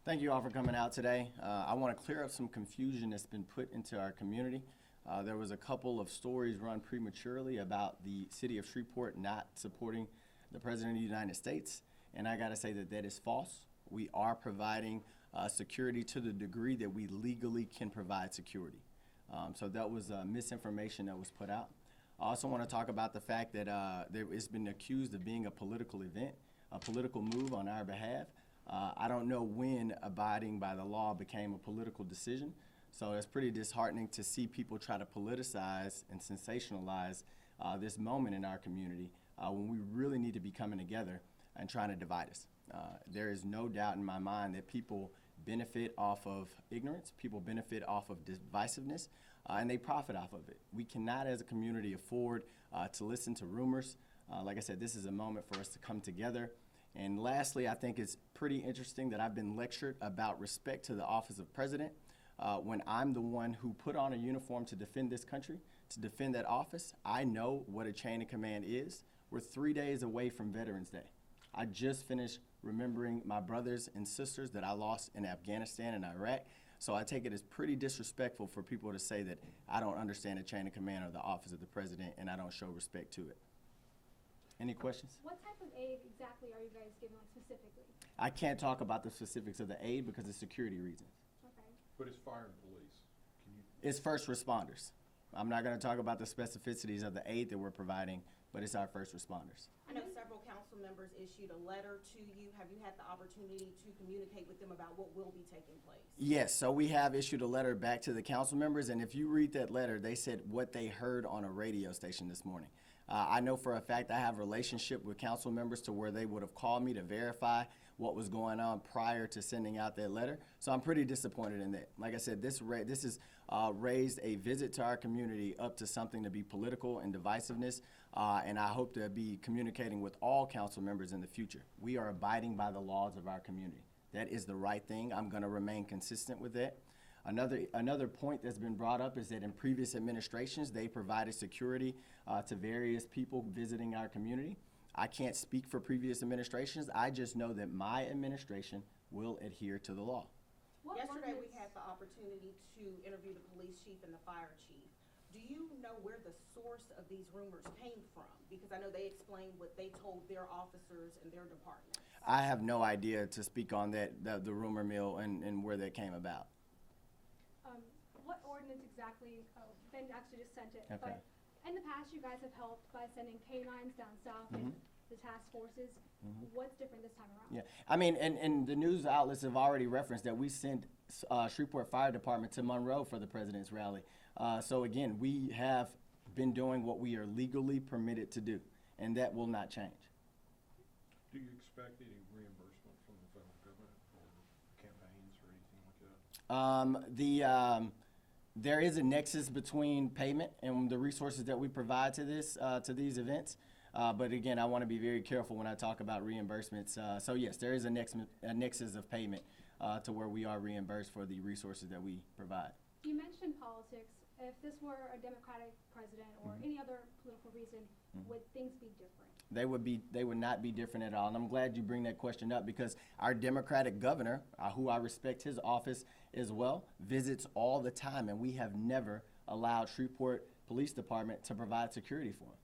Thank you all for coming out today. I want to clear up some confusion that's been put into our community. There was a couple of stories run prematurely about the city of Shreveport not supporting the President of the United States, and I got to say that that is false. We are providing security to the degree that we legally can provide security. So that was misinformation that was put out. I also want to talk about the fact that it's been accused of being a political event, a political move on our behalf. I don't know when abiding by the law became a political decision, so it's pretty disheartening to see people try to politicize and sensationalize this moment in our community when we really need to be coming together and trying to divide us. There is no doubt in my mind that people benefit off of ignorance, people benefit off of divisiveness, and they profit off of it. We cannot as a community afford to listen to rumors. Like I said, this is a moment for us to come together. And lastly, I think it's pretty interesting that I've been lectured about respect to the office of president when I'm the one who put on a uniform to defend this country, to defend that office. I know what a chain of command is. We're 3 days away from Veterans Day. I just finished remembering my brothers and sisters that I lost in Afghanistan and Iraq. So I take it as pretty disrespectful for people to say that I don't understand the chain of command of the office of the president and I don't show respect to it. Any questions? What type of aid exactly are you guys giving, like, specifically? I can't talk about the specifics of the aid because of security reasons. Okay. But it's fire and police. Can you? It's first responders. I'm not going to talk about the specificities of the aid that we're providing, but it's our first responders. I know several council members issued a letter to you. Have you had the opportunity to communicate with them about what will be taking place? Yes, so we have issued a letter back to the council members, and if you read that letter, they said what they heard on a radio station this morning. I know for a fact I have a relationship with council members to where they would have called me to verify what was going on prior to sending out that letter. So I'm pretty disappointed in that. Like I said, this has raised a visit to our community up to something to be political and divisiveness, and I hope to be communicating with all council members in the future. We are abiding by the laws of our community. That is the right thing. I'm going to remain consistent with that. Another point that's been brought up is that in previous administrations, they provided security to various people visiting our community. I can't speak for previous administrations. I just know that my administration will adhere to the law. Yesterday, we had the opportunity to interview the police chief and the fire chief. Do you know where the source of these rumors came from? Because I know they explained what they told their officers and their departments. I have no idea to speak on that, the rumor mill and where that came about. What ordinance exactly, Ben actually just sent it, Okay. but in the past you guys have helped by sending canines down south and the task forces. What's different this time around? Yeah, I mean, and the news outlets have already referenced that we sent Shreveport Fire Department to Monroe for the president's rally. So again, we have been doing what we are legally permitted to do, and that will not change. Do you expect any reimbursement from the federal government or campaigns or anything like that? There is a nexus between payment and the resources that we provide to these events. But again, I want to be very careful when I talk about reimbursements. So yes, there is a nexus of payment to where we are reimbursed for the resources that we provide. You mentioned politics. If this were a Democratic president or any other political reason, would things be different? They would not be different at all. And I'm glad you bring that question up because our Democratic governor, who I respect his office as well, visits all the time, and we have never allowed Shreveport Police Department to provide security for him.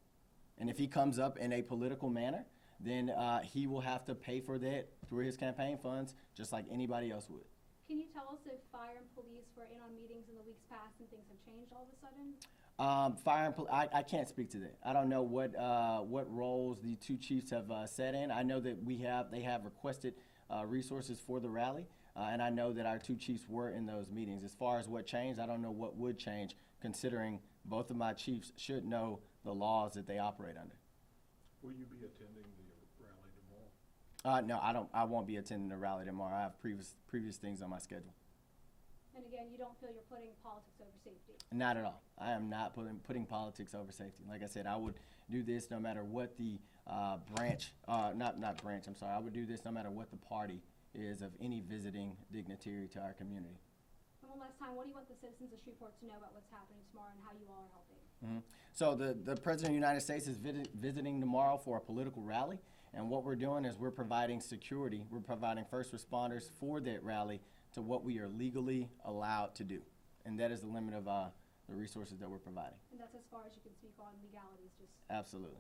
And if he comes up in a political manner, then he will have to pay for that through his campaign funds, just like anybody else would. Can you tell us if fire and police were in on meetings in the weeks past and things have changed all of a sudden? Fire and I can't speak to that. I don't know what roles the two chiefs have sat in. I know that they have requested resources for the rally, and I know that our two chiefs were in those meetings. As far as what changed, I don't know what would change, considering both of my chiefs should know the laws that they operate under. Will you be attending the rally tomorrow? No, I won't be attending the rally tomorrow. I have previous things on my schedule. And again, you don't feel you're putting politics over safety? Not at all. I am not putting politics over safety. Like I said, I would do this no matter what the I would do this no matter what the party is of any visiting dignitary to our community. And one last time, what do you want the citizens of Shreveport to know about what's happening tomorrow and how you all are helping? So the President of the United States is visiting tomorrow for a political rally, And what we're doing is we're providing security, we're providing first responders for that rally to what we are legally allowed to do. And that is the limit of the resources that we're providing. And that's as far as you can speak on legalities, just. Absolutely.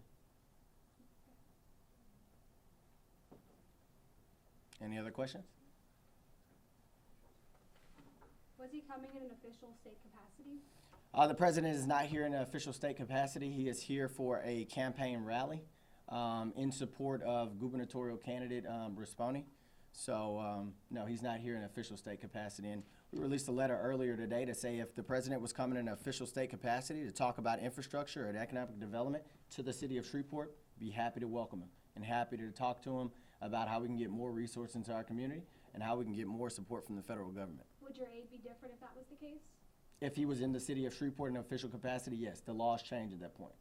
Any other questions? Was he coming in an official state capacity? The president is not here in an official state capacity. He is here for a campaign rally in support of gubernatorial candidate Risponi. So, no, he's not here in an official state capacity. And we released a letter earlier today to say if the president was coming in an official state capacity to talk about infrastructure and economic development to the city of Shreveport, be happy to welcome him and happy to talk to him about how we can get more resources into our community and how we can get more support from the federal government. Would your aid be different if that was the case? If he was in the city of Shreveport in an official capacity, yes, the laws change at that point.